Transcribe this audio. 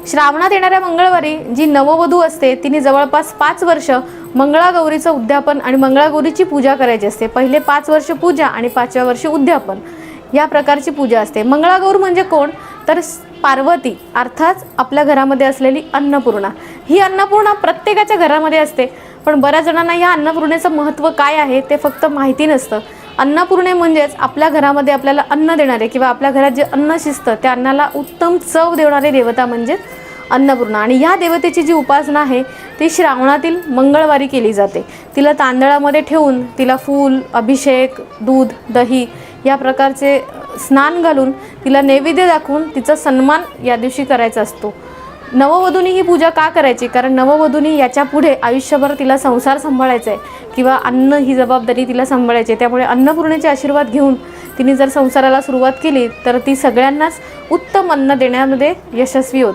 श्रावणात येणाऱ्या मंगळवारी जी नववधू असते तिने जवळपास 5 वर्ष मंगळागौरीचं उद्यापन आणि मंगळागौरीची पूजा करायची असते। पहिले 5 वर्ष पूजा आणि 5व्या वर्षी उद्यापन या प्रकारची पूजा असते। मंगळागौर म्हणजे कोण तर पार्वती, अर्थात आपल्या घरामध्ये असलेली अन्नपूर्णा। ही अन्नपूर्णा प्रत्येकाच्या घरामध्ये असते, पण बऱ्याच जणांना या अन्नपूर्णेचं महत्त्व काय आहे ते फक्त माहिती नसतं। अन्नपूर्णे म्हणजेच आपल्या घरामध्ये आपल्याला अन्न देणारे किंवा आपल्या घरात जे अन्न शिजतं त्या अन्नाला उत्तम चव देणारी देवता म्हणजेच अन्नपूर्णा। आणि या देवतेची जी उपासना आहे ती श्रावणातील मंगळवारी केली जाते। तिला तांदळामध्ये ठेवून तिला फूल, अभिषेक, दूध, दही या प्रकारचे स्नान घालून तिला नैवेद्य दाखवून तिचा सन्मान या दिवशी करायचा असतो। नववधूंनी ही पूजा का करायची? कारण नववधूंनी याच्या पुढे आयुष्यभर तिला संसार सांभाळायचा आहे किंवा अन्न ही जबाबदारी तिला सांभाळायची आहे। त्यामुळे अन्नपूर्णेचे आशीर्वाद घेऊन तिने जर संसाराला सुरुवात केली तर ती सगळ्यांनाच उत्तम अन्न देण्यामध्ये यशस्वी होते।